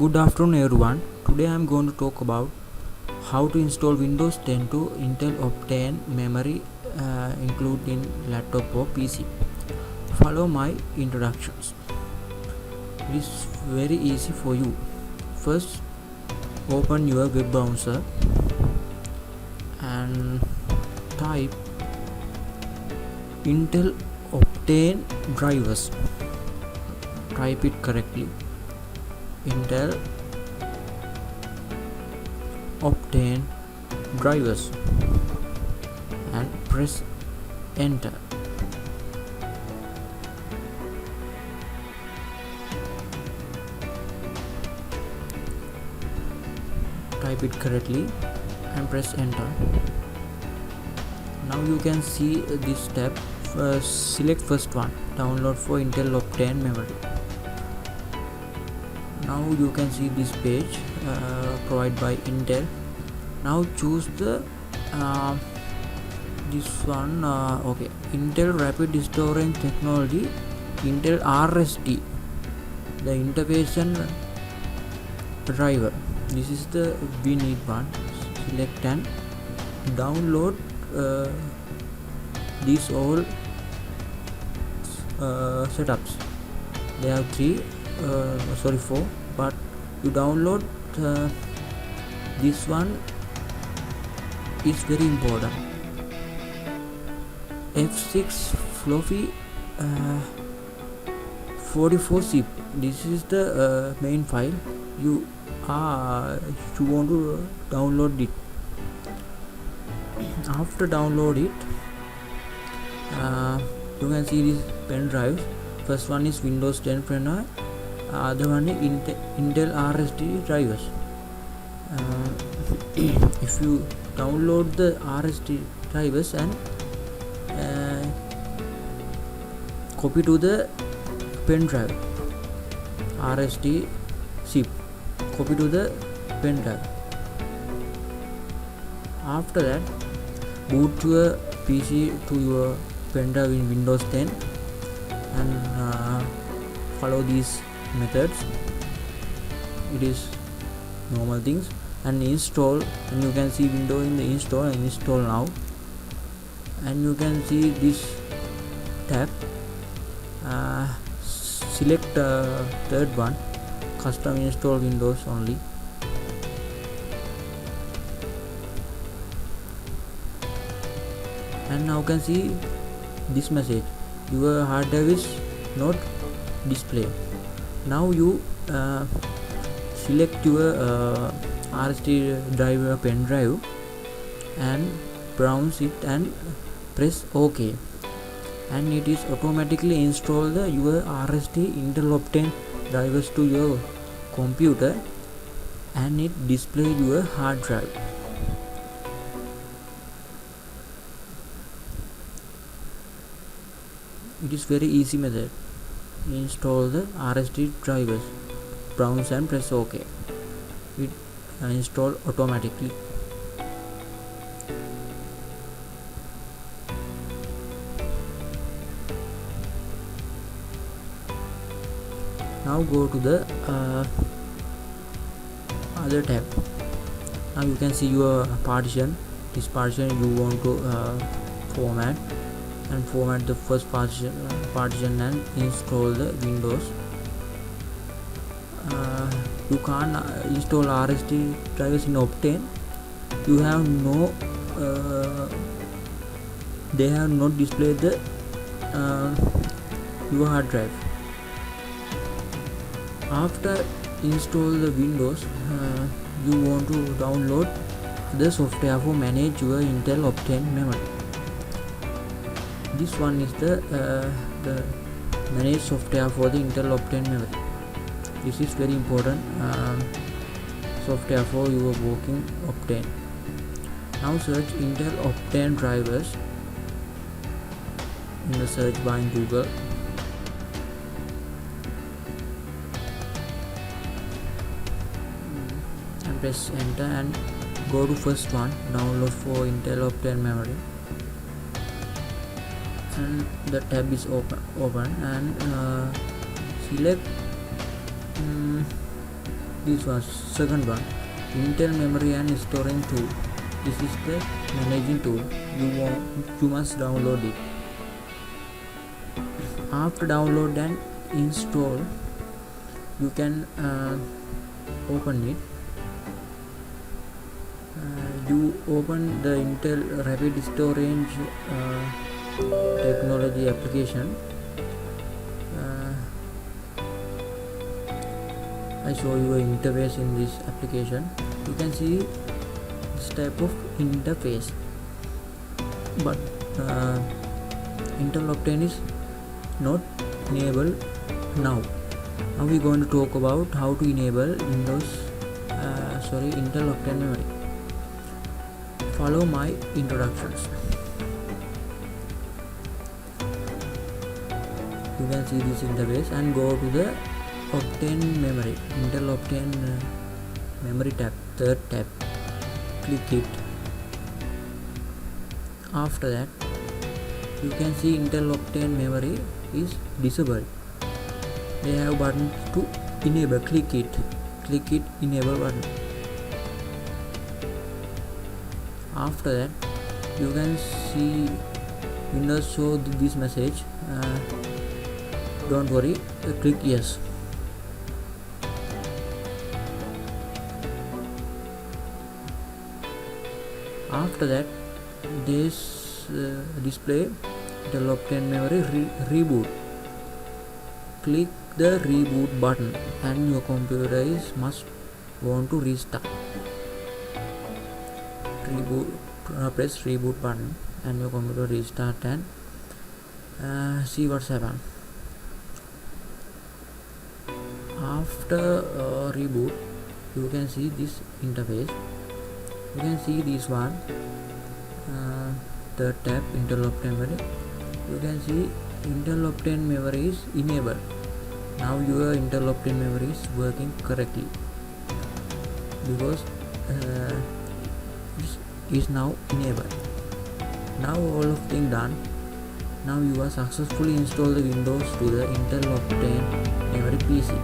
Good afternoon everyone. Today I am going to talk about how to install Windows 10 to Intel Optane memory included in laptop or PC. Follow my introductions. It is very easy for you. First, open your web browser and type Intel Optane drivers. Type it correctly. Intel Optane drivers and press enter. Type it correctly and press enter. Now you can see this tab. Select first one, download for Intel Optane memory. Now you can see this page provided by Intel. Now choose the this one. Okay, Intel Rapid Storing Technology, Intel RST, the interface driver. This is the we need one. Select and download these all setups. There are four, but you download this one is very important. F6 floppy 44 zip. This is the main file you want to download it. After download it, you can see these pen drives. First one is Windows 10 pen drive, other one is Intel RST drivers. If you download the RST drivers and copy to the pen drive, RST zip, copy to the pen drive. After that, boot your PC to your pen drive in Windows 10 and follow these methods. It is normal things, and install, and you can see window in the install and install now, and you can see this tab. Select third one, custom install Windows only. And now you can see this message, your hard drive is not display. Now you select your RST drive pen drive and browse it and press OK, and it is automatically install your RST Intel Optane drivers to your computer, and it display your hard drive. It is very easy method. Install the RST drivers, browse and press OK. It install automatically. Now go to the other tab. Now you can see your partition. This partition you want to format the first partition and install the Windows. You can't install RST drivers in Optane. You have no they have not displayed the your hard drive. After install the Windows, you want to download the software for manage your Intel Optane memory. This one is the manage software for the Intel Optane memory. This is very important software for your working Optane. Now search Intel Optane drivers in the search bar in Google. And press enter and go to first one, download for Intel Optane memory. And the tab is open and select this one, second one, Intel Memory and Storing Tool. This is the managing tool. You must download it. After download and install, you can open it. You open the Intel Rapid Storage technology application. I show you an interface in this application. You can see this type of interface, but Intel Optane is not enabled now. Now we're going to talk about how to enable Intel Optane memory. Follow my introductions. You can see this interface and go to the Optane memory, Intel Optane memory tab, third tab. Click it. After that, you can see Intel Optane memory is disabled. They have button to enable. Click it, enable button. After that, you can see Windows show this message. Don't worry, click yes. After that, this display Intel Optane memory reboot. Click the reboot button and your computer must want to restart. Press reboot button and your computer restart and see what's happened. After reboot, you can see this interface. You can see this one, third tab, Intel Optane memory. You can see Intel Optane memory is enabled. Now your Intel Optane memory is working correctly because it is now enabled. Now all of things done. Now you are successfully installed the Windows to the Intel Optane memory PC.